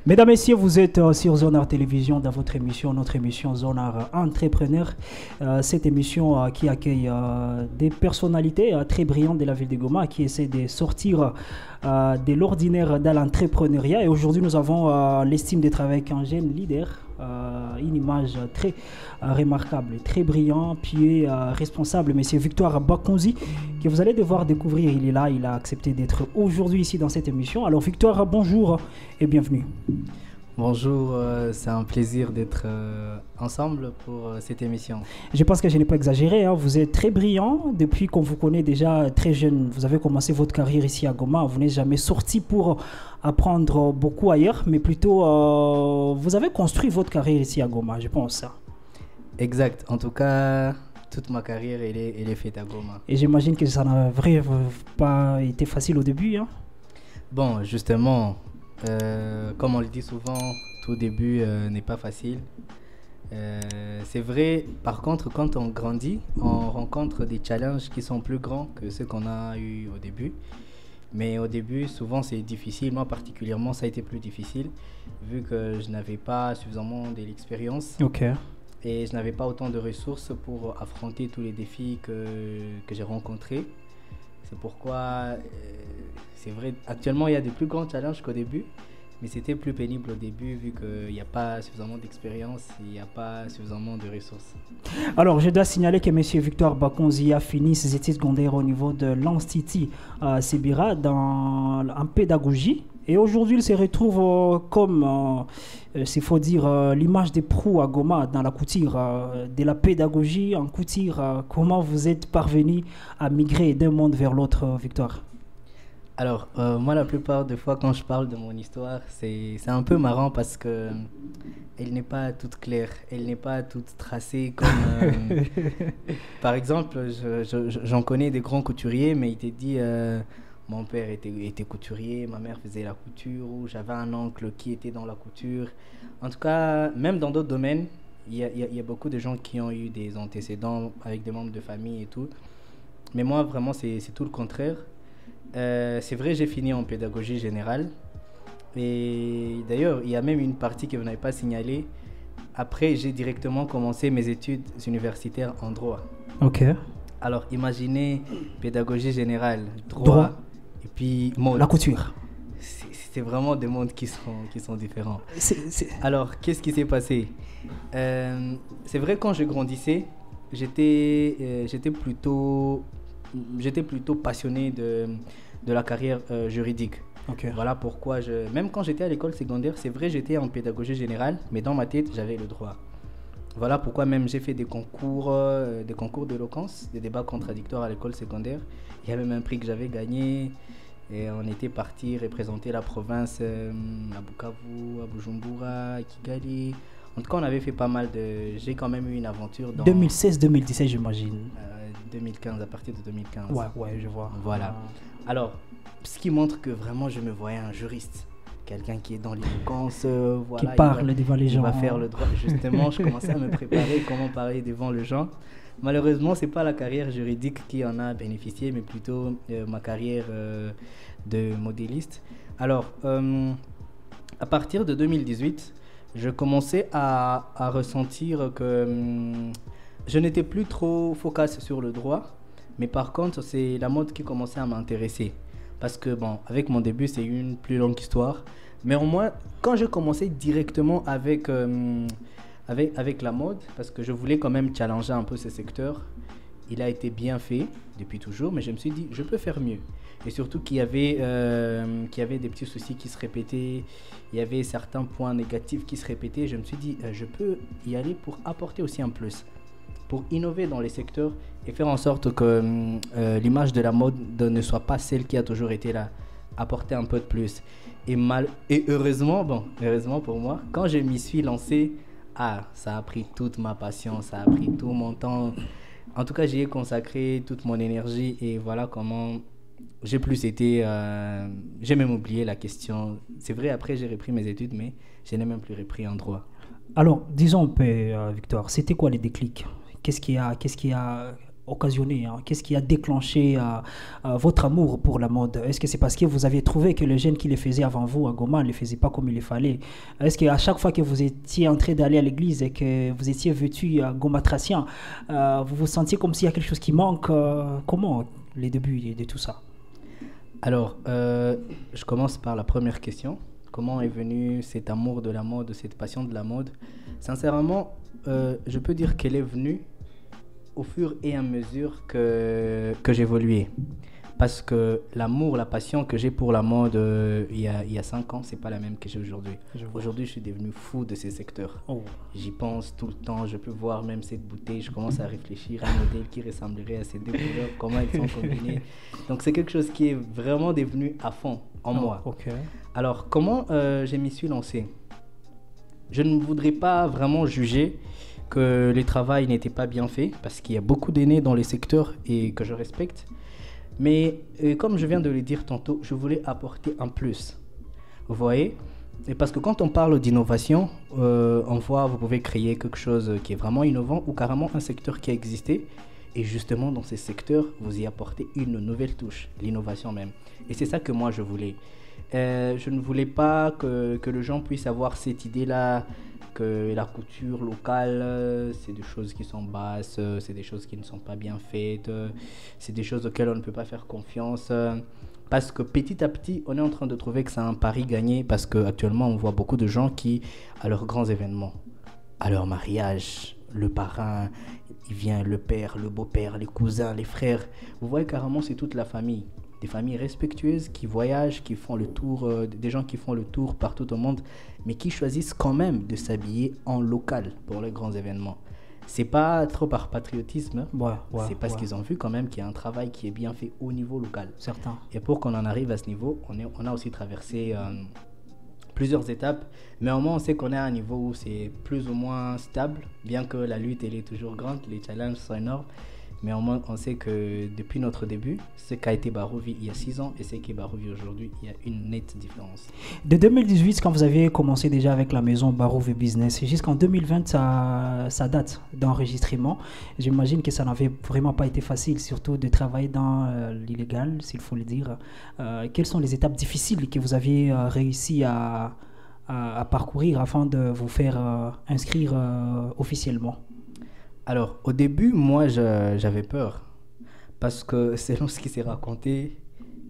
Mesdames, Messieurs, vous êtes sur Zone Art Télévision dans votre émission, notre émission Zone Art Entrepreneur. Cette émission qui accueille des personnalités très brillantes de la ville de Goma qui essaient de sortir de l'ordinaire dans l'entrepreneuriat. Et aujourd'hui, nous avons l'estime d'être avec un jeune leader, une image très remarquable, très brillant, puis responsable, M. Victoire Bakonzi, que vous allez devoir découvrir. Il est là, il a accepté d'être aujourd'hui ici dans cette émission. Alors Victoire, bonjour et bienvenue. Bonjour, c'est un plaisir d'être ensemble pour cette émission. Je pense que je n'ai pas exagéré, hein. Vous êtes très brillant depuis qu'on vous connaît déjà très jeune. Vous avez commencé votre carrière ici à Goma, vous n'êtes jamais sorti pour apprendre beaucoup ailleurs, mais plutôt vous avez construit votre carrière ici à Goma, je pense. Exact, en tout cas, toute ma carrière elle est faite à Goma. Et j'imagine que ça n'a vraiment pas été facile au début, hein. Bon, justement, comme on le dit souvent, tout début n'est pas facile. C'est vrai, par contre, quand on grandit, on rencontre des challenges qui sont plus grands que ceux qu'on a eu au début. Mais au début, souvent, c'est difficile. Moi, particulièrement, ça a été plus difficile, vu que je n'avais pas suffisamment de l'expérience. Ok. Et je n'avais pas autant de ressources pour affronter tous les défis que j'ai rencontrés. C'est pourquoi, c'est vrai, actuellement, il y a de plus grands challenges qu'au début. Mais c'était plus pénible au début vu qu'il n'y a pas suffisamment d'expérience, il n'y a pas suffisamment de ressources. Alors, je dois signaler que M. Victoire Bakonzi a fini ses études secondaires au niveau de l'Institut Sibira en pédagogie. Et aujourd'hui, il se retrouve comme, s'il faut dire, l'image des pros à Goma dans la couture, de la pédagogie en couture. Comment vous êtes parvenu à migrer d'un monde vers l'autre, Victoire? Alors, moi, la plupart des fois, quand je parle de mon histoire, c'est un peu marrant parce que elle n'est pas toute claire, elle n'est pas toute tracée comme... Par exemple, j'en connais des grands couturiers, mais il te dit... mon père était couturier, ma mère faisait la couture, ou j'avais un oncle qui était dans la couture. En tout cas, même dans d'autres domaines, il y a beaucoup de gens qui ont eu des antécédents avec des membres de famille et tout. Mais moi, vraiment, c'est tout le contraire. C'est vrai, j'ai fini en pédagogie générale. Et d'ailleurs, il y a même une partie que vous n'avez pas signalée. Après, j'ai directement commencé mes études universitaires en droit. Ok. Alors, imaginez pédagogie générale, droit. Et puis mode. La couture. C'est vraiment des mondes qui sont différents. Alors, qu'est-ce qui s'est passé? C'est vrai, quand je grandissais, j'étais plutôt passionné de la carrière juridique. Okay. Voilà pourquoi, même quand j'étais à l'école secondaire, c'est vrai, j'étais en pédagogie générale, mais dans ma tête, j'avais le droit. Voilà pourquoi même j'ai fait des concours d'éloquence, des débats contradictoires à l'école secondaire. Il y avait même un prix que j'avais gagné et on était parti représenter la province à Bukavu, à Bujumbura, à Kigali. En tout cas, on avait fait pas mal de... J'ai quand même eu une aventure dans... 2016-2017, j'imagine. 2015, à partir de 2015. Ouais, je vois. Voilà. Alors, ce qui montre que vraiment je me voyais un juriste. Quelqu'un qui est dans l'éloquence, voilà, qui parle devant les gens. Il va faire le droit. Justement, je commençais à me préparer comment parler devant les gens. Malheureusement, ce n'est pas la carrière juridique qui en a bénéficié, mais plutôt ma carrière de modéliste. Alors, à partir de 2018, je commençais à ressentir que je n'étais plus trop focus sur le droit, mais par contre, c'est la mode qui commençait à m'intéresser. Parce que, bon, avec mon début, c'est une plus longue histoire. Mais au moins, quand j'ai commencé directement avec la mode, parce que je voulais quand même challenger un peu ce secteur, il a été bien fait depuis toujours, mais je me suis dit, je peux faire mieux. Et surtout qu'il y avait des petits soucis qui se répétaient, il y avait certains points négatifs qui se répétaient. Je me suis dit, je peux y aller pour apporter aussi un plus, pour innover dans les secteurs et faire en sorte que l'image de la mode ne soit pas celle qui a toujours été là, apporter un peu de plus. Et heureusement pour moi, quand je m'y suis lancé, ça a pris toute ma passion, ça a pris tout mon temps. En tout cas, j'y ai consacré toute mon énergie et voilà comment j'ai plus été... j'ai même oublié la question. C'est vrai, après j'ai repris mes études, mais je n'ai même plus repris en droit. Alors, disons un peu, Victor, c'était quoi les déclics? Qu'est-ce qui a occasionné, hein? Qu'est-ce qui a déclenché votre amour pour la mode? Est-ce que c'est parce que vous aviez trouvé que les jeunes qui les faisaient avant vous à Goma ne les faisaient pas comme il les fallait? Est-ce qu'à chaque fois que vous étiez en train d'aller à l'église et que vous étiez vêtu à Gomatracien, vous vous sentiez comme s'il y a quelque chose qui manque? Comment les débuts de tout ça? Alors, je commence par la première question. Comment est venu cet amour de la mode, cette passion de la mode? Sincèrement, je peux dire qu'elle est venue au fur et à mesure que j'évoluais. Parce que l'amour, la passion que j'ai pour la mode il y a 5 ans, c'est pas la même que j'ai aujourd'hui. Aujourd'hui, je suis devenu fou de ces secteurs. Oh. J'y pense tout le temps. Je peux voir même cette bouteille. Je commence à réfléchir à un modèle qui ressemblerait à ces deux couleurs, comment elles sont combinées. Donc, c'est quelque chose qui est vraiment devenu à fond en moi. Okay. Alors, comment je m'y suis lancé? Je ne voudrais pas vraiment juger que le travail n'était pas bien fait, parce qu'il y a beaucoup d'aînés dans les secteurs et que je respecte. Mais comme je viens de le dire tantôt, je voulais apporter un plus. Vous voyez? Et parce que quand on parle d'innovation, on voit, vous pouvez créer quelque chose qui est vraiment innovant ou carrément un secteur qui a existé. Et justement, dans ces secteurs, vous y apportez une nouvelle touche, l'innovation même. Et c'est ça que moi, je voulais. Je ne voulais pas que les gens puissent avoir cette idée-là, que la couture locale, c'est des choses qui sont basses, c'est des choses qui ne sont pas bien faites, c'est des choses auxquelles on ne peut pas faire confiance. Parce que petit à petit, on est en train de trouver que c'est un pari gagné, parce qu'actuellement, on voit beaucoup de gens qui, à leurs grands événements, à leur mariage, le parrain, il vient, le père, le beau-père, les cousins, les frères, vous voyez carrément, c'est toute la famille. Des familles respectueuses qui voyagent, qui font le tour, des gens qui font le tour partout au monde, mais qui choisissent quand même de s'habiller en local pour les grands événements. C'est pas trop par patriotisme, c'est parce qu'ils ont vu quand même qu'il y a un travail qui est bien fait au niveau local. Certain. Et pour qu'on en arrive à ce niveau, on a aussi traversé plusieurs étapes, mais au moins on sait qu'on est à un niveau où c'est plus ou moins stable, bien que la lutte elle est toujours grande, les challenges sont énormes. Mais au moins, on sait que depuis notre début, ce qu'a été Barouvy il y a 6 ans et ce qu'est Barouvy aujourd'hui, il y a une nette différence. De 2018, quand vous avez commencé déjà avec la maison Barouvy Business, jusqu'en 2020, ça date d'enregistrement. J'imagine que ça n'avait vraiment pas été facile, surtout de travailler dans l'illégal, s'il faut le dire. Quelles sont les étapes difficiles que vous aviez réussi à parcourir afin de vous faire inscrire officiellement? Alors, au début, moi, j'avais peur. Parce que selon ce qui s'est raconté,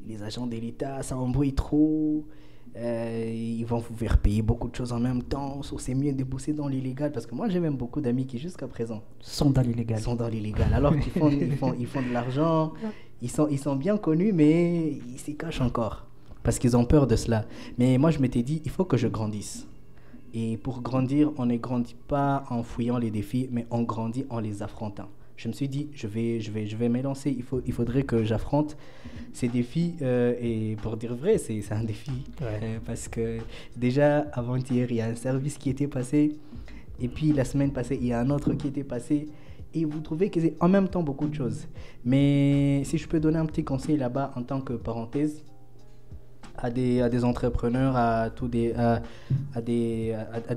les agents de l'État, ça embrouille trop. Ils vont vous faire payer beaucoup de choses en même temps. C'est mieux de bosser dans l'illégal. Parce que moi, j'ai même beaucoup d'amis qui, jusqu'à présent, sont dans l'illégal. Alors qu'ils font de l'argent. Ils sont bien connus, mais ils s'y cachent encore. Parce qu'ils ont peur de cela. Mais moi, je m'étais dit, il faut que je grandisse. Et pour grandir, on ne grandit pas en fouillant les défis, mais on grandit en les affrontant. Je me suis dit, je vais m'élancer. Il faudrait que j'affronte ces défis. Et pour dire vrai, c'est un défi. Ouais. Parce que déjà, avant-hier, il y a un service qui était passé. Et puis, la semaine passée, il y a un autre qui était passé. Et vous trouvez que c'est en même temps beaucoup de choses. Mais si je peux donner un petit conseil là-bas en tant que parenthèse, à des entrepreneurs, à des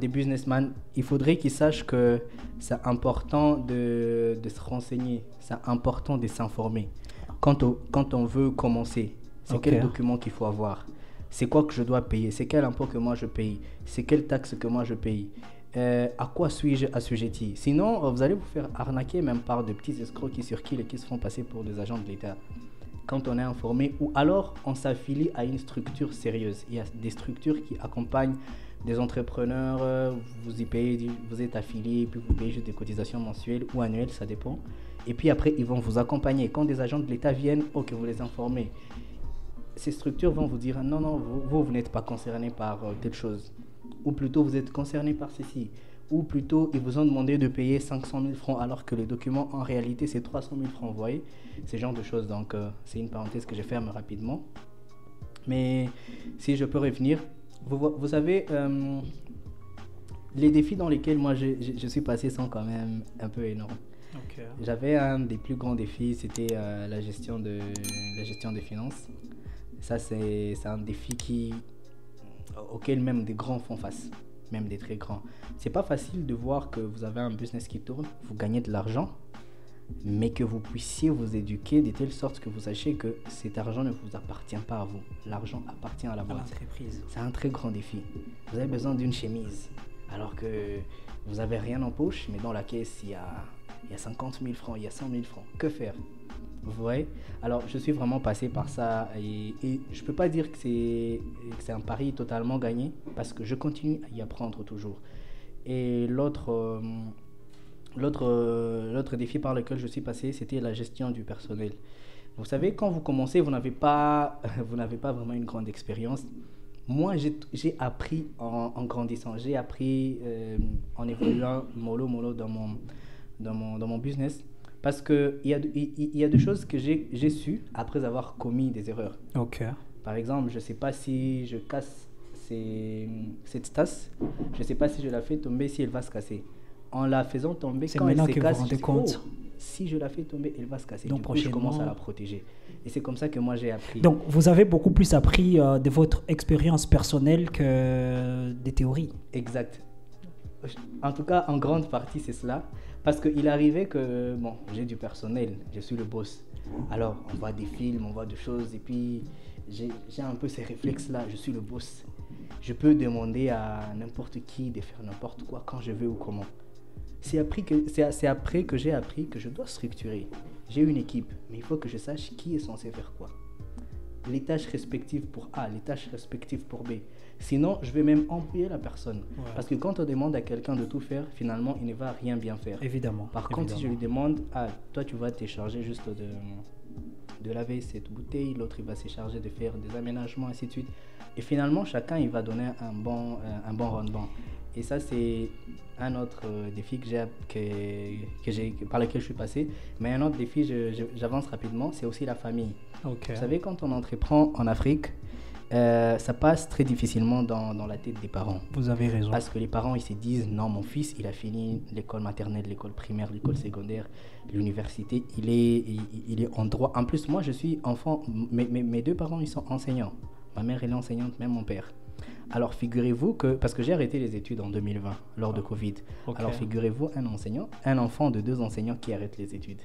businessmen, il faudrait qu'ils sachent que c'est important de se renseigner, c'est important de s'informer. Quand on veut commencer, c'est quel document qu'il faut avoir, c'est quoi que je dois payer, c'est quel impôt que moi je paye, c'est quelle taxe que moi je paye, à quoi suis-je assujetti. Sinon, vous allez vous faire arnaquer même par de petits escrocs qui circulent et qui se font passer pour des agents de l'État. Quand on est informé, ou alors on s'affilie à une structure sérieuse. Il y a des structures qui accompagnent des entrepreneurs, vous y payez, vous êtes affilié, puis vous payez juste des cotisations mensuelles ou annuelles, ça dépend. Et puis après, ils vont vous accompagner. Quand des agents de l'État viennent, ok, vous les informez. Ces structures vont vous dire, non, vous n'êtes pas concerné par telle chose. Ou plutôt, vous êtes concerné par ceci. Ou plutôt, ils vous ont demandé de payer 500 000 francs alors que le document, en réalité, c'est 300 000 francs. Vous voyez, ce genre de choses. Donc, c'est une parenthèse que je ferme rapidement. Mais si je peux revenir, vous savez, les défis dans lesquels moi je suis passé sont quand même un peu énormes. Okay. J'avais un des plus grands défis, c'était la gestion des finances. Ça, c'est un défi auquel même des grands font face. Même des très grands. C'est pas facile de voir que vous avez un business qui tourne, vous gagnez de l'argent, mais que vous puissiez vous éduquer de telle sorte que vous sachiez que cet argent ne vous appartient pas à vous. L'argent appartient à la boîte. C'est un très grand défi. Vous avez besoin d'une chemise, alors que vous n'avez rien en poche, mais dans la caisse, il y a 50 000 francs, il y a 100 000 francs. Que faire? Vous voyez? Alors, je suis vraiment passé par ça et je ne peux pas dire que c'est un pari totalement gagné parce que je continue à y apprendre toujours. Et l'autre défi par lequel je suis passé, c'était la gestion du personnel. Vous savez, quand vous commencez, vous n'avez pas vraiment une grande expérience. Moi, j'ai appris en grandissant, j'ai appris en évoluant mollo dans mon business. Parce qu'il y a des choses que j'ai su après avoir commis des erreurs. Ok. Par exemple, je ne sais pas si je casse cette tasse, je ne sais pas si je la fais tomber, si elle va se casser. En la faisant tomber, quand elle se casse, je dis, oh, si je la fais tomber, elle va se casser. Donc, du coup, je commence à la protéger. Et c'est comme ça que moi, j'ai appris. Donc, vous avez beaucoup plus appris de votre expérience personnelle que des théories. Exact. En tout cas, en grande partie, c'est cela. Parce qu'il arrivait que, bon, j'ai du personnel, je suis le boss. Alors, on voit des films, on voit des choses, et puis j'ai un peu ces réflexes-là, je suis le boss. Je peux demander à n'importe qui de faire n'importe quoi quand je veux ou comment. C'est après que j'ai appris que je dois structurer. J'ai une équipe, mais il faut que je sache qui est censé faire quoi. Les tâches respectives pour A, les tâches respectives pour B. Sinon, je vais même embrouiller la personne. Ouais. Parce que quand on demande à quelqu'un de tout faire, finalement, il ne va rien bien faire. Évidemment. Par contre, si je lui demande, toi, tu vas te charger juste de laver cette bouteille, l'autre, il va se charger de faire des aménagements, ainsi de suite. Et finalement, chacun, il va donner un bon rendement. Et ça, c'est un autre défi par lequel je suis passé. Mais un autre défi, j'avance rapidement, c'est aussi la famille. Okay. Vous savez, quand on entreprend en Afrique, ça passe très difficilement dans la tête des parents. Vous avez raison. Parce que les parents, ils se disent, non, mon fils, il a fini l'école maternelle, l'école primaire, l'école secondaire, l'université, il est en droit. En plus, moi, je suis enfant, mes deux parents, ils sont enseignants. Ma mère, elle est enseignante, même mon père. Alors, figurez-vous que, parce que j'ai arrêté les études en 2020, lors de Covid. Okay. Alors, figurez-vous, un enfant de 2 enseignants qui arrête les études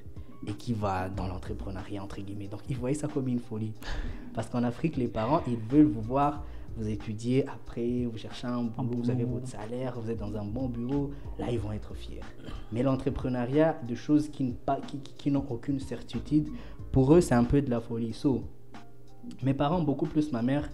et qui va dans l'entrepreneuriat, entre guillemets. Donc, ils voyaient ça comme une folie. Parce qu'en Afrique, les parents, ils veulent vous voir, vous étudiez, après, vous cherchez un boulot, vous avez votre salaire, vous êtes dans un bon bureau. Là, ils vont être fiers. Mais l'entrepreneuriat, de choses qui n'ont aucune certitude, pour eux, c'est un peu de la folie. Mes parents, beaucoup plus ma mère,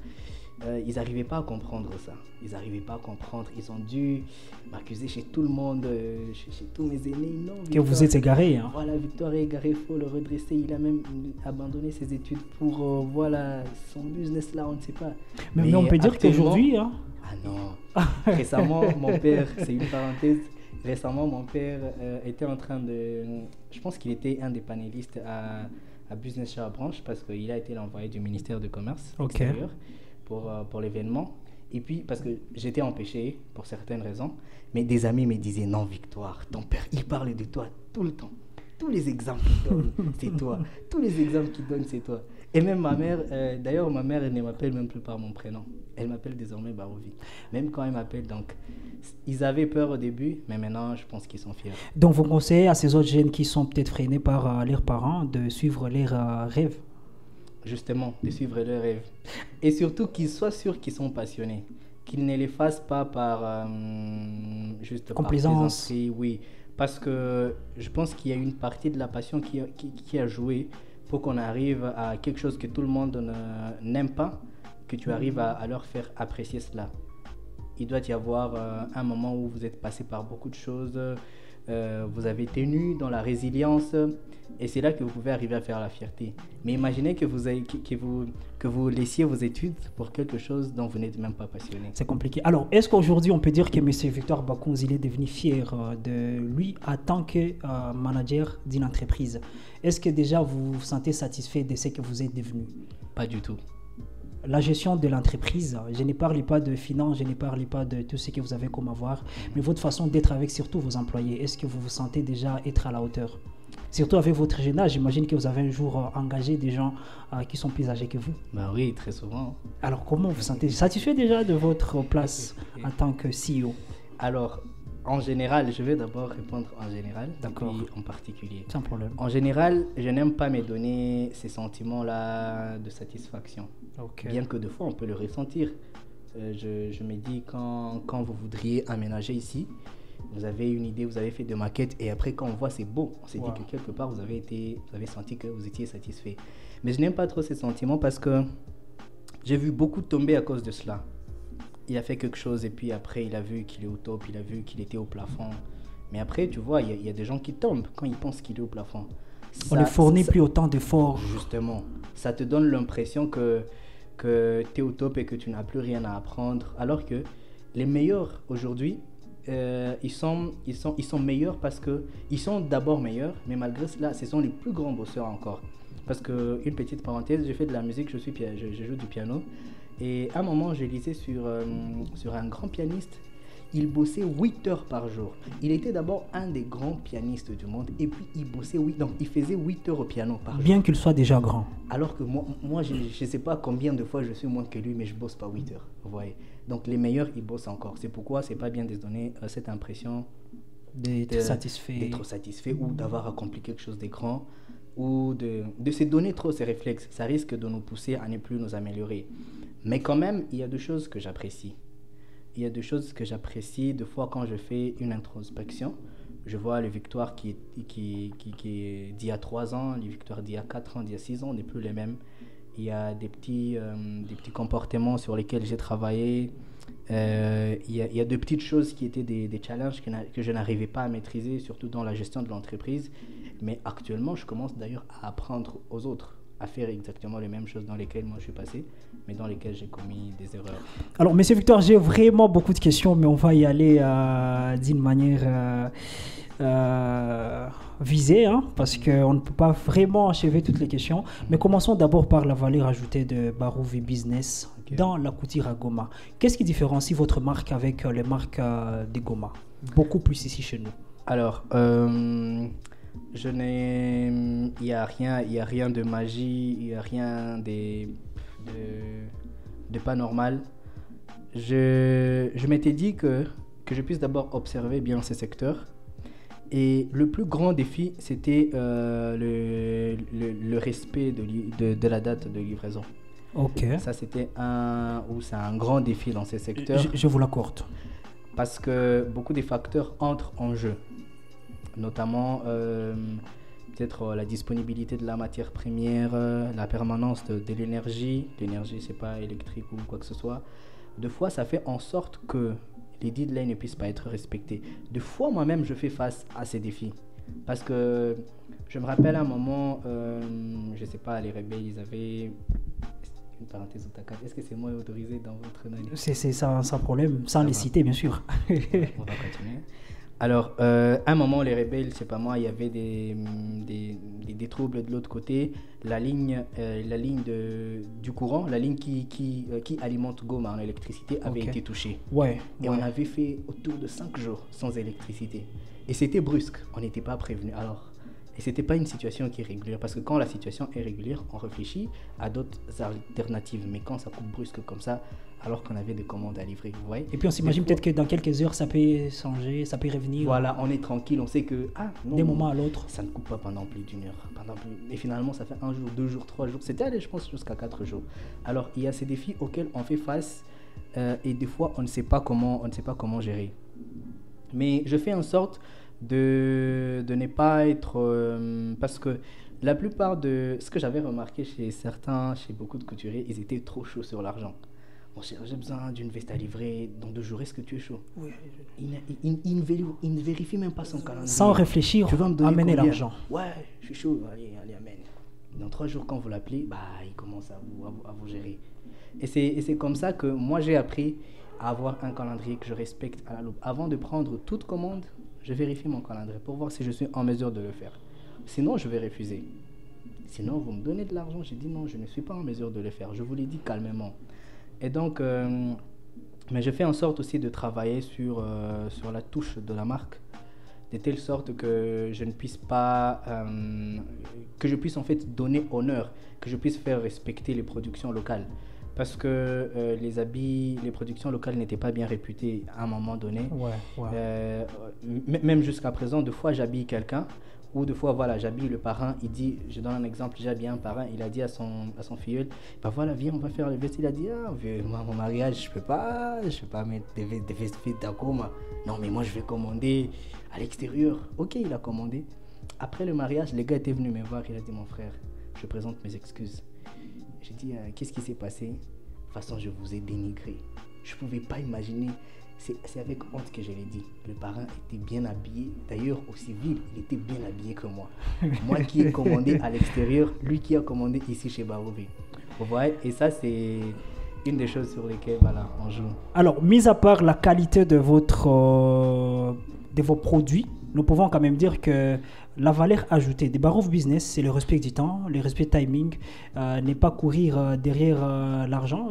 ils n'arrivaient pas à comprendre ça. Ils n'arrivaient pas à comprendre. Ils ont dû m'accuser chez tout le monde, chez tous mes aînés. Non, Victor, que vous êtes égaré. Hein. Voilà, Victor est égaré, il faut le redresser. Il a même abandonné ses études pour voilà, son business là, on ne sait pas. Mais on peut dire qu'aujourd'hui... Hein... Ah non. Récemment, mon père, c'est une parenthèse, récemment, mon père était en train de... Je pense qu'il était un des panélistes à Business Share Branch parce qu'il a été l'envoyé du ministère du Commerce extérieur pour l'événement. Et puis, parce que j'étais empêché pour certaines raisons, mais des amis me disaient, non, Victoire, ton père, il parle de toi tout le temps. Tous les exemples qu'il donne, c'est toi. Tous les exemples qu'il donne, c'est toi. Et même ma mère, d'ailleurs, ma mère, elle ne m'appelle même plus par mon prénom. Elle m'appelle désormais Barovi. Même quand elle m'appelle, donc, ils avaient peur au début, mais maintenant, je pense qu'ils sont fiers. Donc, vous conseillez à ces autres jeunes qui sont peut-être freinés par leurs parents de suivre leurs rêves? Justement, de suivre leurs rêves. Et surtout qu'ils soient sûrs qu'ils sont passionnés. Qu'ils ne les fassent pas par juste complaisance. Par plaisanterie, oui. Parce que je pense qu'il y a une partie de la passion qui a joué pour qu'on arrive à quelque chose que tout le monde n'aime pas, que tu arrives à leur faire apprécier cela. Il doit y avoir un moment où vous êtes passé par beaucoup de choses, vous avez tenu dans la résilience, et c'est là que vous pouvez arriver à faire la fierté. Mais imaginez que vous laissiez vos études pour quelque chose dont vous n'êtes même pas passionné. C'est compliqué. Alors, est-ce qu'aujourd'hui, on peut dire que M. Victor Bakounz, il est devenu fier de lui en tant que manager d'une entreprise? Est-ce que déjà vous vous sentez satisfait de ce que vous êtes devenu? Pas du tout. La gestion de l'entreprise, je ne parle pas de finances, je ne parle pas de tout ce que vous avez comme avoir, mais votre façon d'être avec surtout vos employés, est-ce que vous vous sentez déjà être à la hauteur? Surtout avec votre jeune âge, j'imagine que vous avez un jour engagé des gens qui sont plus âgés que vous. Ben oui, très souvent. Alors comment vous vous sentez satisfait déjà de votre place en tant que CEO? Alors, En général, je vais d'abord répondre en général, D'accord. puis en particulier. Sans problème. En général, je n'aime pas me donner ces sentiments-là de satisfaction. Ok. Bien que des fois, on peut le ressentir. Je me dis, quand vous voudriez aménager ici, vous avez une idée, vous avez fait des maquettes, et après, quand on voit c'est beau, on s'est Wow. dit que quelque part, vous avez senti que vous étiez satisfait. Mais je n'aime pas trop ces sentiments parce que j'ai vu beaucoup tomber à cause de cela. Il a fait quelque chose et puis après, il a vu qu'il est au top, il a vu qu'il était au plafond. Mais après, tu vois, il y a des gens qui tombent quand ils pensent qu'il est au plafond. On ne fournit plus autant d'efforts. Justement, ça te donne l'impression que tu es au top et que tu n'as plus rien à apprendre. Alors que les meilleurs aujourd'hui, ils sont meilleurs parce qu'ils sont d'abord meilleurs, mais malgré cela, ce sont les plus grands bosseurs encore. Parce que, une petite parenthèse, je fais de la musique, je joue du piano. Et à un moment, je lisais sur un grand pianiste, il bossait 8 heures par jour. Il était d'abord un des grands pianistes du monde et puis il faisait 8 heures au piano par jour. Bien qu'il soit déjà grand. Alors que moi je ne sais pas combien de fois je suis moins que lui, mais je ne bosse pas 8 heures. Vous voyez. Donc les meilleurs, ils bossent encore. C'est pourquoi ce n'est pas bien de se donner cette impression D'être satisfait. ou d'avoir accompli quelque chose de grand ou de se donner trop ces réflexes. Ça risque de nous pousser à ne plus nous améliorer. Mais quand même, il y a deux choses que j'apprécie. Il y a deux choses que j'apprécie des fois quand je fais une introspection. Je vois les victoires qui d'il y a 3 ans, les victoires d'il y a 4 ans, d'il y a 6 ans, n'est plus les mêmes. Il y a des petits comportements sur lesquels j'ai travaillé. Il y a de petites choses qui étaient des challenges que je n'arrivais pas à maîtriser, surtout dans la gestion de l'entreprise. Mais actuellement, je commence d'ailleurs à apprendre aux autres à faire exactement les mêmes choses dans lesquelles moi je suis passé, mais dans lesquelles j'ai commis des erreurs. Alors, Monsieur Victor, j'ai vraiment beaucoup de questions, mais on va y aller d'une manière visée, hein, parce qu'on ne peut pas vraiment achever toutes les questions. Mais commençons d'abord par la valeur ajoutée de Barrow V Business dans la couture à Goma. Qu'est-ce qui différencie votre marque avec les marques de Goma? Beaucoup plus ici chez nous. Alors, il n'y a rien de magie, il n'y a rien de pas normal. Je m'étais dit que je puisse d'abord observer bien ces secteurs. Et le plus grand défi, c'était le respect de la date de livraison. Ok. Ça, c'est un grand défi dans ces secteurs. Je vous l'accorde. Parce que beaucoup de facteurs entrent en jeu. Notamment peut-être la disponibilité de la matière première, la permanence de l'énergie. L'énergie, c'est pas électrique ou quoi que ce soit. Des fois, ça fait en sorte que les deadlines ne puissent pas être respectés. Des fois, moi-même, je fais face à ces défis. Parce que je me rappelle un moment, je sais pas, les rebelles, ils avaient... Une parenthèse Otakad, est-ce que c'est moi autorisé dans votre nom? C'est sans problème, sans les citer, bien sûr. On va continuer. Alors, à un moment, les rebelles, c'est pas moi, il y avait des troubles de l'autre côté. La ligne du courant, la ligne qui alimente Goma en électricité avait été touchée. Ouais. Et on avait fait autour de 5 jours sans électricité. Et c'était brusque, on n'était pas prévenu. Alors, et c'était pas une situation qui est régulière, parce que quand la situation est régulière, on réfléchit à d'autres alternatives. Mais quand ça coupe brusque comme ça, alors qu'on avait des commandes à livrer, vous voyez. Et puis on s'imagine peut-être que dans quelques heures, ça peut changer, ça peut revenir. Voilà, on est tranquille, on sait que d'un moment à l'autre, ça ne coupe pas pendant plus d'une heure. Et finalement, ça fait 1 jour, 2 jours, 3 jours. C'était allé, je pense, jusqu'à 4 jours. Alors, il y a ces défis auxquels on fait face et des fois, on ne sait pas comment gérer. Mais je fais en sorte de ne pas être... parce que la plupart de ce que j'avais remarqué chez beaucoup de couturiers, ils étaient trop chauds sur l'argent. Mon cher, j'ai besoin d'une veste à livrer dans 2 jours, est-ce que tu es chaud? Oui. Il ne vérifie même pas son calendrier. Sans réfléchir, tu vas me donner amener l'argent. Ouais, je suis chaud, allez, amène. Dans 3 jours, quand vous l'appelez, il commence à vous gérer. Et c'est comme ça que moi, j'ai appris à avoir un calendrier que je respecte à la loupe. Avant de prendre toute commande, je vérifie mon calendrier pour voir si je suis en mesure de le faire. Sinon, je vais refuser. Sinon, vous me donnez de l'argent. J'ai dit non, je ne suis pas en mesure de le faire. Je vous l'ai dit calmement. Et donc, mais je fais en sorte aussi de travailler sur la touche de la marque, de telle sorte que je ne puisse pas, que je puisse en fait donner honneur, que je puisse faire respecter les productions locales. parce que les productions locales n'étaient pas bien réputées à un moment donné. Ouais, ouais. Même jusqu'à présent, deux fois j'habille quelqu'un, ou deux fois, voilà, j'habille le parrain. Il dit, je donne un exemple, j'habille un parrain, il a dit à son filleul, bah voilà, viens, on va faire le veste. Il a dit, ah, moi, mon mariage, je peux pas mettre des vestes d'Agoma. Non, mais moi, je vais commander à l'extérieur. Ok, il a commandé. Après le mariage, les gars étaient venus me voir, il a dit, mon frère, je présente mes excuses. J'ai dit, qu'est-ce qui s'est passé? De toute façon, je vous ai dénigré. Je ne pouvais pas imaginer. C'est avec honte que je l'ai dit. Le parrain était bien habillé. D'ailleurs, au civil, il était bien habillé que moi. Moi qui ai commandé à l'extérieur, lui qui a commandé ici chez Barouvé. Vous voyez? Et ça, c'est une des choses sur lesquelles voilà, on joue. Alors, mis à part la qualité de vos produits, nous pouvons quand même dire que la valeur ajoutée des Barouf Business, c'est le respect du temps, le respect timing, n'est pas courir derrière l'argent.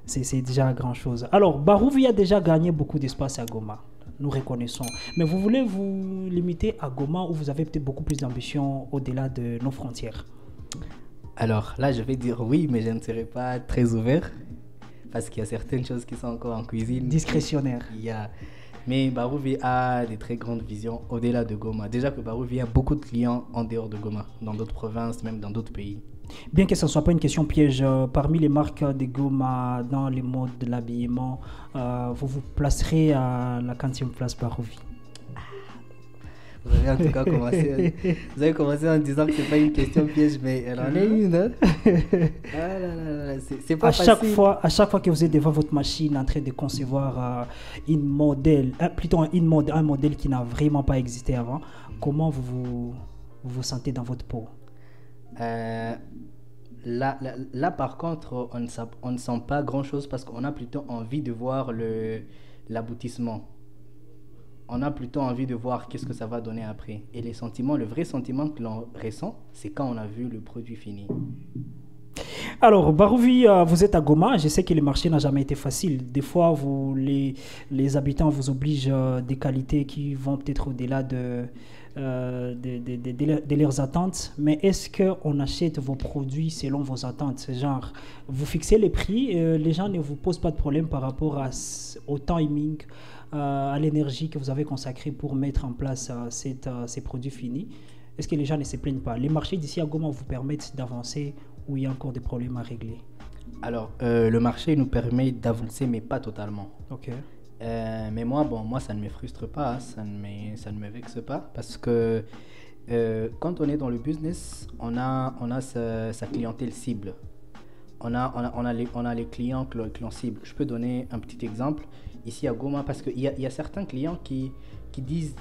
C'est déjà grand chose. Alors, Barouf a déjà gagné beaucoup d'espace à Goma, nous reconnaissons. Mais vous voulez vous limiter à Goma où vous avez peut-être beaucoup plus d'ambition au-delà de nos frontières? Alors là, je vais dire oui, mais je ne serai pas très ouvert parce qu'il y a certaines choses qui sont encore en cuisine. Discrétionnaire. Mais Barouvi a des très grandes visions au-delà de Goma. Déjà que Barouvi a beaucoup de clients en dehors de Goma, dans d'autres provinces, même dans d'autres pays. Bien que ce ne soit pas une question piège, parmi les marques de Goma dans les modes de l'habillement, vous vous placerez à la 40e place Barouvi. Vous avez en tout cas commencé, vous avez commencé en disant que ce n'est pas une question piège, mais elle en est une. Hein? Ah là là là, c'est pas facile. À chaque fois que vous êtes devant votre machine en train de concevoir un modèle qui n'a vraiment pas existé avant, comment vous vous sentez dans votre peau? Là, par contre, on ne sent pas grand-chose parce qu'on a plutôt envie de voir l'aboutissement. On a plutôt envie de voir qu'est-ce que ça va donner après. Et les sentiments, le vrai sentiment que l'on ressent, c'est quand on a vu le produit fini. Alors, Barouvi, vous êtes à Goma. Je sais que le marché n'a jamais été facile. Des fois, les habitants vous obligent des qualités qui vont peut-être au-delà de leurs attentes. Mais est-ce qu'on achète vos produits selon vos attentes? Genre, vous fixez les prix, les gens ne vous posent pas de problème par rapport au timing, à l'énergie que vous avez consacrée pour mettre en place ces produits finis. Est-ce que les gens ne se plaignent pas? Les marchés d'ici à Goma vous permettent d'avancer ou il y a encore des problèmes à régler? Alors, le marché nous permet d'avancer, mais pas totalement. Ok. Mais moi, ça ne me frustre pas, hein, ça ne me vexe pas, parce que quand on est dans le business, on a sa clientèle cible. On a les clients que l'on cible. Je peux donner un petit exemple ici à Goma, parce qu'il y a certains clients qui disent,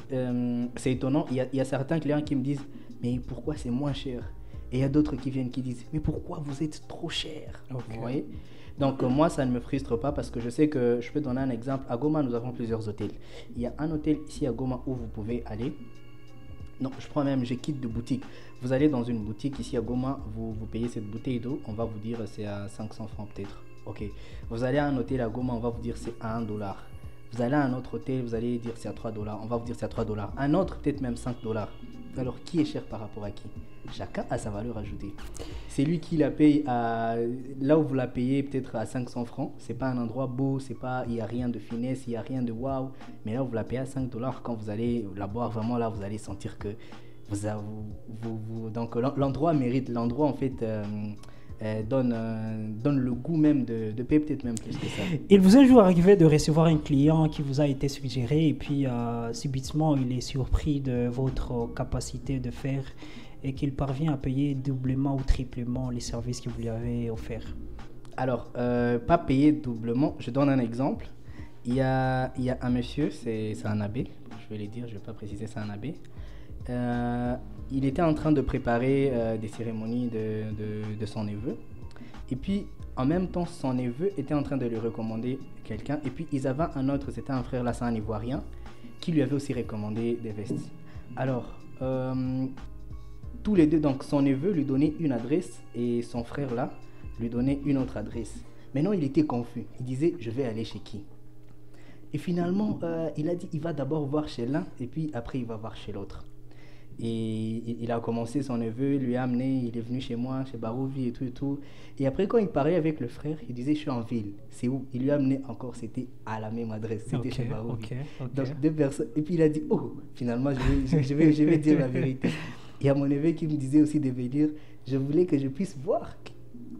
c'est étonnant, il y a certains clients qui me disent, mais pourquoi c'est moins cher? Et il y a d'autres qui viennent qui disent, mais pourquoi vous êtes trop cher? Okay. Vous voyez? Donc moi, ça ne me frustre pas parce que je sais que je peux donner un exemple. À Goma, nous avons plusieurs hôtels. Il y a un hôtel ici à Goma où vous pouvez aller. Non, je quitte de boutique. Vous allez dans une boutique ici à Goma, vous payez cette bouteille d'eau, on va vous dire c'est à 500 francs peut-être. Ok. Vous allez à un hôtel à Goma, on va vous dire c'est à $1. Vous allez à un autre hôtel, vous allez dire c'est à $3, on va vous dire c'est à $3. Un autre peut-être même $5. Alors qui est cher par rapport à qui? Chacun a sa valeur ajoutée. C'est lui qui la paye là où vous la payez peut-être à 500 francs. C'est pas un endroit beau, il n'y a rien de finesse, il n'y a rien de waouh. Mais là où vous la payez à $5, quand vous allez la boire, vraiment là vous allez sentir que donc l'endroit mérite, l'endroit en fait donne le goût même de payer peut-être même plus que ça. Il vous est un jour arrivé de recevoir un client qui vous a été suggéré et puis subitement il est surpris de votre capacité de faire et qu'il parvient à payer doublement ou triplement les services que vous lui avez offerts? Alors, pas payer doublement, je donne un exemple. Il y a un monsieur, c'est un abbé, je vais le dire, je ne vais pas préciser, c'est un abbé. Il était en train de préparer des cérémonies de son neveu. Et puis, en même temps, son neveu était en train de lui recommander quelqu'un. Et puis, ils avaient un autre, c'était un frère là, c'est un Ivoirien, qui lui avait aussi recommandé des vestes. Alors, tous les deux, donc son neveu lui donnait une adresse et son frère là lui donnait une autre adresse. Maintenant, il était confus. Il disait, je vais aller chez qui? Et finalement, il a dit, il va d'abord voir chez l'un et puis après, il va voir chez l'autre. Et il a commencé, son neveu lui a amené, il est venu chez moi, chez Barouvi et tout et tout. Et après, quand il parlait avec le frère, il disait, je suis en ville. C'est où? Il lui a amené encore, c'était à la même adresse, c'était chez Barouvi. Donc, deux personnes. Et puis il a dit, oh, finalement, je vais dire la vérité. Il y a mon neveu qui me disait aussi de venir. Je voulais que je puisse voir,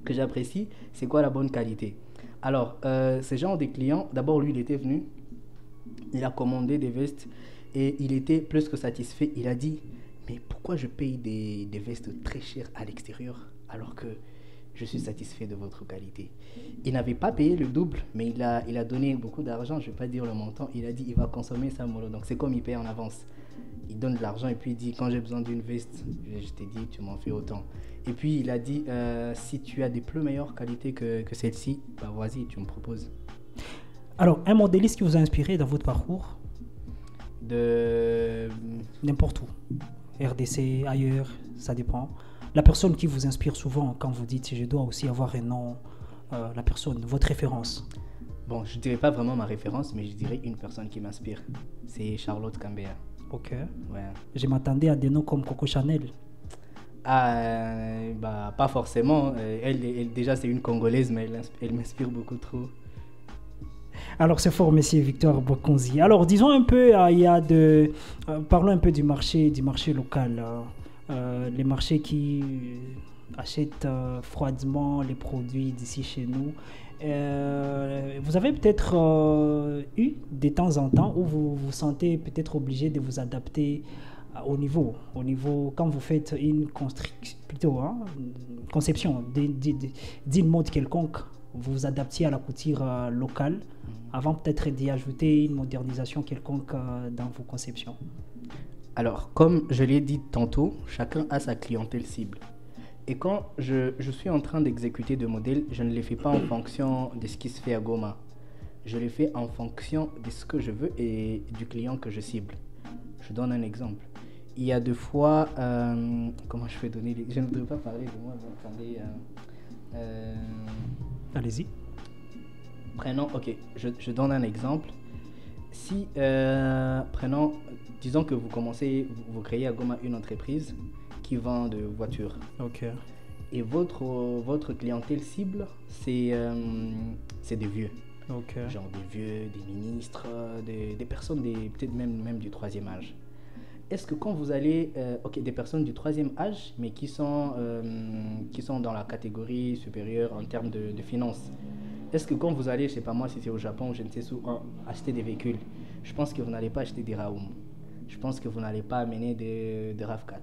que j'apprécie, c'est quoi la bonne qualité. Alors, ce genre de clients, d'abord, lui, il était venu, il a commandé des vestes et il était plus que satisfait. Il a dit, mais pourquoi je paye des vestes très chères à l'extérieur alors que je suis satisfait de votre qualité? Il n'avait pas payé le double, mais il a donné beaucoup d'argent, je ne vais pas dire le montant. Il a dit il va consommer ça mollo. Donc c'est comme il paye en avance. Il donne de l'argent et puis il dit quand j'ai besoin d'une veste, je t'ai dit tu m'en fais autant. Et puis il a dit si tu as des plus meilleures qualités que celle-ci, bah vas-y, tu me proposes. Alors, un modéliste qui vous a inspiré dans votre parcours? N'importe où. RDC, ailleurs, ça dépend. La personne qui vous inspire souvent quand vous dites je dois aussi avoir un nom, la personne, votre référence. Bon, je ne dirais pas vraiment ma référence, mais je dirais une personne qui m'inspire. C'est Charlotte Cambéa. Ok. Ouais. Je m'attendais à des noms comme Coco Chanel. Bah, pas forcément. Elle, déjà, c'est une Congolaise, mais elle m'inspire beaucoup trop. Alors, c'est fort, monsieur Victor Bokonzi. Alors, disons un peu, parlons un peu du marché local. Les marchés qui achètent froidement les produits d'ici chez nous. Vous avez peut-être eu de temps en temps où vous vous sentez peut-être obligé de vous adapter au niveau quand vous faites une conception d'une mode quelconque, vous vous adaptiez à la couture locale avant peut-être d'y ajouter une modernisation quelconque dans vos conceptions. Alors, comme je l'ai dit tantôt, chacun a sa clientèle cible. Et quand je suis en train d'exécuter des modèles, je ne les fais pas en fonction de ce qui se fait à Goma. Je les fais en fonction de ce que je veux et du client que je cible. Je donne un exemple. Il y a deux fois... comment je vais donner... Je ne voudrais pas parler de moi, mais attendez... Allez-y. Prenons... Ok, je donne un exemple. Si, disons que vous créez à Goma une entreprise qui vend de voitures. Ok. Et votre clientèle cible, c'est des vieux. Ok. Genre des vieux, des ministres, des personnes peut-être même du troisième âge. Est-ce que quand vous allez, des personnes du troisième âge, mais qui sont dans la catégorie supérieure en termes de finances, est-ce que quand vous allez, je sais pas moi, si c'est au Japon ou je ne sais où, acheter des véhicules, je pense que vous n'allez pas acheter des Raoum. Je pense que vous n'allez pas amener des RAV4.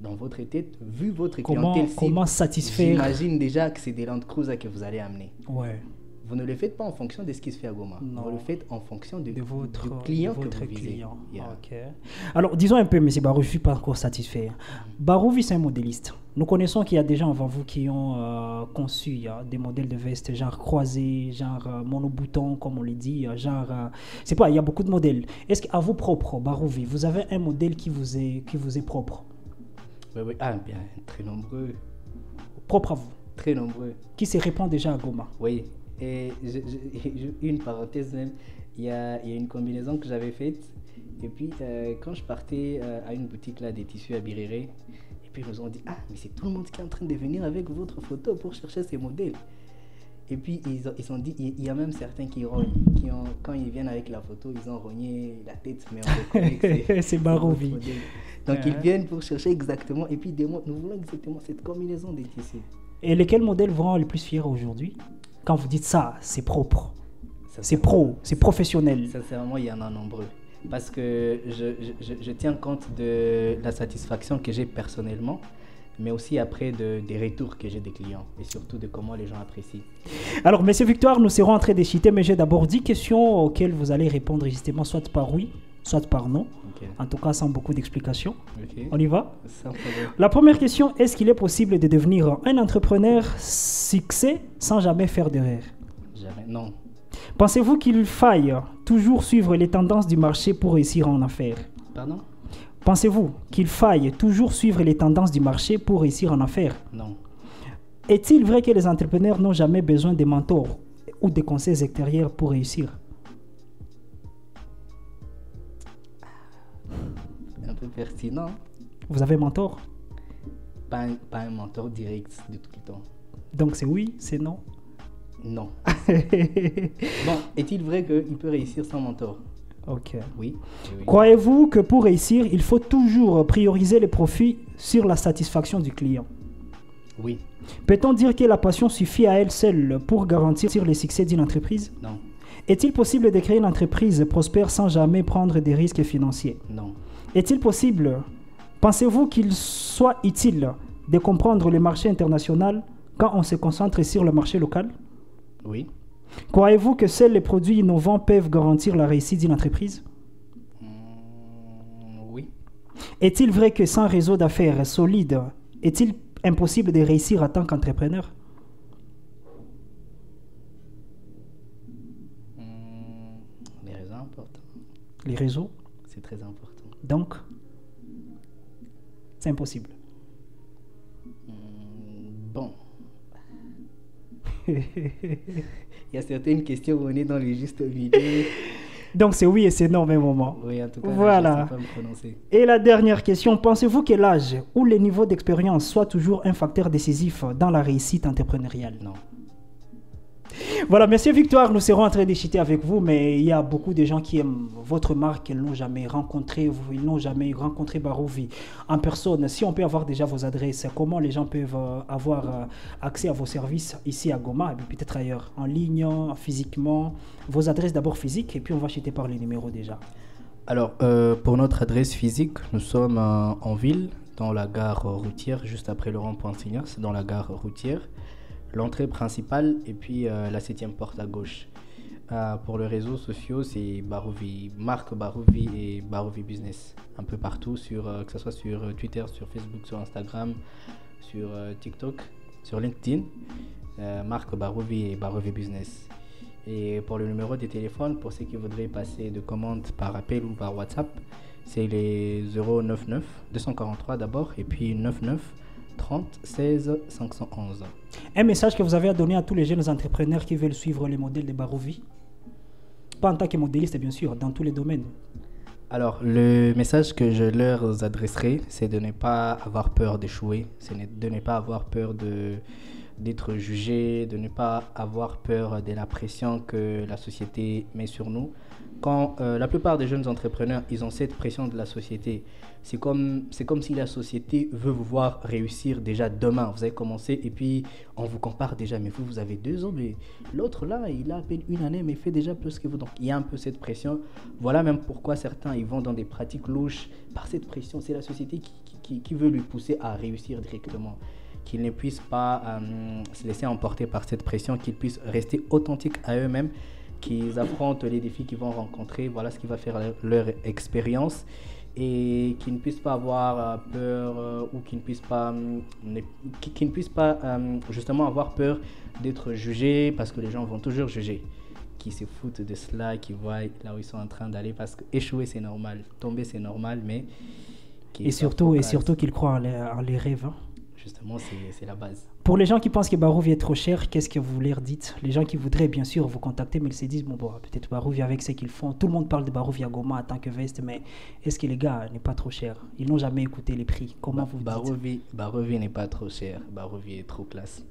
Dans votre tête, vu votre clientèle cible, comment satisfaire? J'imagine déjà que c'est des Land Cruiser que vous allez amener. Ouais. Vous ne le faites pas en fonction de ce qui se fait à Goma. Non. Vous le faites en fonction de votre client que vous visez. Client. Yeah. Okay. Alors, disons un peu, M. Barou, je ne suis pas encore satisfait. Barouvi, c'est un modéliste. Nous connaissons qu'il y a des gens avant vous qui ont conçu des modèles de vestes, genre croisés, genre monobouton, comme on le dit, c'est pas, il y a beaucoup de modèles. Est-ce qu'à vous propre, Barouvi, vous avez un modèle qui vous est propre? Oui. Ah, bien, très nombreux. Propre à vous? Très nombreux. Qui se répand déjà à Goma? Oui. Et une parenthèse même, il y a une combinaison que j'avais faite. Et puis, quand je partais à une boutique là, des tissus à Biréré, et puis ils nous ont dit, ah, mais c'est tout le monde qui est en train de venir avec votre photo pour chercher ces modèles. Et puis, ils ont dit, il y a même certains qui rognent, quand ils viennent avec la photo, ils ont rogné la tête, mais on reconnaît que c'est Barouvi. Donc, ils viennent pour chercher exactement, et puis nous voulons exactement cette combinaison des tissus. Et lesquels modèles vous rendent le plus fier aujourd'hui? Quand vous dites ça, c'est propre, c'est pro, c'est professionnel. Sincèrement, il y en a nombreux. Parce que je tiens compte de la satisfaction que j'ai personnellement, mais aussi après des retours que j'ai des clients et surtout de comment les gens apprécient. Alors, Monsieur Victoire, nous serons en train de citer, mais j'ai d'abord 10 questions auxquelles vous allez répondre justement soit par oui, soit par non. Okay. En tout cas, sans beaucoup d'explications. Okay. On y va? La première question, est-ce qu'il est possible de devenir un entrepreneur succès sans jamais faire d'erreur? Jamais, non. Pensez-vous qu'il faille toujours suivre les tendances du marché pour réussir en affaires? Pardon? Pensez-vous qu'il faille toujours suivre les tendances du marché pour réussir en affaires? Non. Est-il vrai que les entrepreneurs n'ont jamais besoin de mentors ou de conseils extérieurs pour réussir? Un peu pertinent. Vous avez un mentor? Pas un mentor direct de tout le temps. Donc c'est oui, c'est non? Non. Bon, est-il vrai qu'il peut réussir sans mentor? Ok. Oui. Oui. Croyez-vous que pour réussir, il faut toujours prioriser les profits sur la satisfaction du client? Oui. Peut-on dire que la passion suffit à elle seule pour garantir le succès d'une entreprise? Non. Est-il possible de créer une entreprise prospère sans jamais prendre des risques financiers? Non. Est-il possible, pensez-vous qu'il soit utile de comprendre le marché international quand on se concentre sur le marché local? Oui. Croyez-vous que seuls les produits innovants peuvent garantir la réussite d'une entreprise? Oui. Est-il vrai que sans réseau d'affaires solide, est-il impossible de réussir en tant qu'entrepreneur? Les réseaux importants. Les réseaux? C'est très important. Donc, c'est impossible. Bon. Il y a certaines questions où on est dans les justes milieux. Donc c'est oui et c'est non au même moment. Oui, en tout cas, voilà. je ne sais pas me prononcer. Et la dernière question, pensez-vous que l'âge ou le niveau d'expérience soit toujours un facteur décisif dans la réussite entrepreneuriale? Non. Voilà, Monsieur Victoire, nous serons en train de discuter avec vous, mais il y a beaucoup de gens qui aiment votre marque, ils n'ont jamais rencontré, ils n'ont jamais rencontré Barovi en personne. Si on peut avoir déjà vos adresses, comment les gens peuvent avoir accès à vos services ici à Goma, et puis peut-être ailleurs, en ligne, physiquement, vos adresses d'abord physiques, et puis on va chuter par les numéros déjà. Alors, pour notre adresse physique, nous sommes en ville, dans la gare routière, juste après le rond-point Signas, dans la gare routière. L'entrée principale et puis la 7e porte à gauche. Pour les réseaux sociaux, c'est Barovi, marque Barovi et Barovi Business. Un peu partout, que ce soit sur Twitter, sur Facebook, sur Instagram, sur TikTok, sur LinkedIn. Marque Barovi et Barovi Business. Et pour le numéro de téléphone, pour ceux qui voudraient passer de commandes par appel ou par WhatsApp, c'est les 099 243 d'abord et puis 99 30 16 511. Un message que vous avez à donner à tous les jeunes entrepreneurs qui veulent suivre les modèles de Barovi? Pas en tant que modéliste, bien sûr, dans tous les domaines. Alors, le message que je leur adresserai, c'est de ne pas avoir peur d'échouer, c'est de ne pas avoir peur d'être jugé, de ne pas avoir peur de la pression que la société met sur nous. Quand la plupart des jeunes entrepreneurs, ils ont cette pression de la société. C'est comme si la société veut vous voir réussir déjà demain. Vous avez commencé et puis on vous compare déjà. Mais vous avez 2 ans, mais l'autre là, il a à peine 1 année, mais il fait déjà plus que vous. Donc il y a un peu cette pression. Voilà même pourquoi certains, ils vont dans des pratiques louches par cette pression. C'est la société qui veut lui pousser à réussir directement. Qu'ils ne puissent pas se laisser emporter par cette pression, qu'ils puissent rester authentiques à eux-mêmes, qu'ils affrontent les défis qu'ils vont rencontrer, voilà ce qui va faire leur expérience, et qu'ils ne puissent pas avoir peur ou qu'ils ne puissent pas justement avoir peur d'être jugés, parce que les gens vont toujours juger, qui se foutent de cela, qui voient là où ils sont en train d'aller, parce que échouer c'est normal, tomber c'est normal, mais et surtout qu'ils croient en les rêves, hein. Justement, c'est la base. Pour les gens qui pensent que Barovi est trop cher, qu'est-ce que vous leur dites? Les gens qui voudraient bien sûr vous contacter, mais ils se disent, bon, peut-être Barovi avec ce qu'ils font. Tout le monde parle de Barovi à Goma en tant que veste, mais est-ce que les gars n'est pas trop cher? Ils n'ont jamais écouté les prix. Comment vous dites? Barovi n'est pas trop cher. Barovi est trop classe.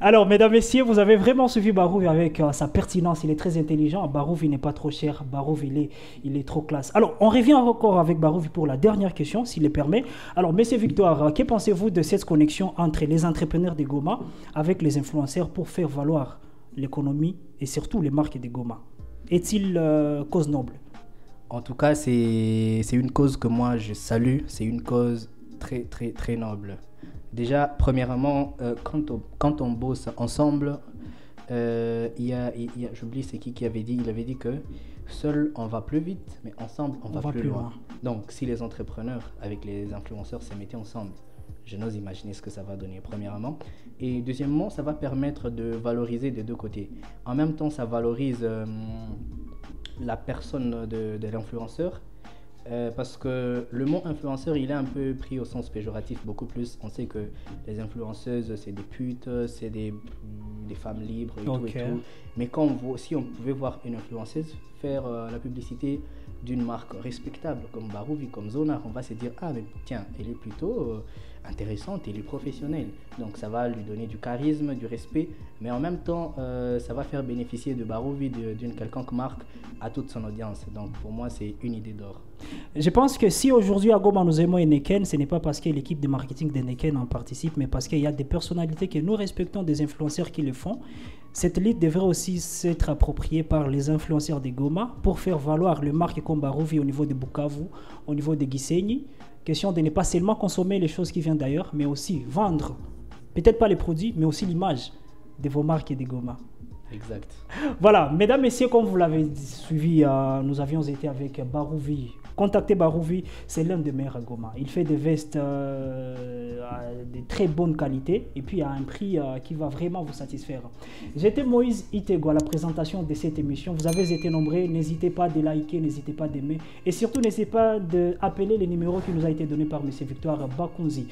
Alors, mesdames, messieurs, vous avez vraiment suivi Barovi avec sa pertinence. Il est très intelligent. Barovi n'est pas trop cher. Barovi, il est trop classe. Alors, on revient encore avec Barovi pour la dernière question, s'il le permet. Alors, monsieur Victoire, que pensez-vous de cette connexion entre les entrepreneurs de Goma avec les influenceurs pour faire valoir l'économie et surtout les marques de Goma? Est-il cause noble? En tout cas, c'est une cause que moi je salue. C'est une cause très, très, très noble. Déjà, premièrement, quand on bosse ensemble, j'oublie c'est qui avait dit, il avait dit que seul on va plus vite, mais ensemble on va plus loin. Donc, si les entrepreneurs avec les influenceurs se mettaient ensemble, je n'ose imaginer ce que ça va donner, premièrement. Et deuxièmement, ça va permettre de valoriser des 2 côtés. En même temps, ça valorise la personne de l'influenceur. Parce que le mot influenceur, il est un peu pris au sens péjoratif, beaucoup plus. On sait que les influenceuses, c'est des putes, c'est des femmes libres et tout et tout. Mais si on pouvait voir une influenceuse faire la publicité d'une marque respectable comme Barouvi, comme Zonar, on va se dire, ah mais tiens, elle est plutôt intéressante, elle est professionnelle. Donc ça va lui donner du charisme, du respect, mais en même temps, ça va faire bénéficier de Barouvi, d'une quelconque marque, à toute son audience. Donc pour moi, c'est une idée d'or. Je pense que si aujourd'hui à Goma nous aimons Heineken, ce n'est pas parce que l'équipe de marketing d'Heineken en participe, mais parce qu'il y a des personnalités que nous respectons, des influenceurs qui le font. Cette lutte devrait aussi s'être appropriée par les influenceurs de Goma pour faire valoir le marque comme Barouvi au niveau de Bukavu, au niveau de Gisenyi. Question de ne pas seulement consommer les choses qui viennent d'ailleurs, mais aussi vendre, peut-être pas les produits, mais aussi l'image de vos marques et de Goma. Exact. Voilà, mesdames, messieurs, comme vous l'avez suivi, nous avions été avec Barouvi. Contactez Barouvi, c'est l'un des meilleurs à Goma. Il fait des vestes de très bonne qualité et puis à un prix qui va vraiment vous satisfaire. J'étais Moïse Itego à la présentation de cette émission. Vous avez été nombreux, n'hésitez pas de liker, n'hésitez pas d'aimer et surtout n'hésitez pas d'appeler les numéros qui nous a été donnés par M. Victoire Bakunzi.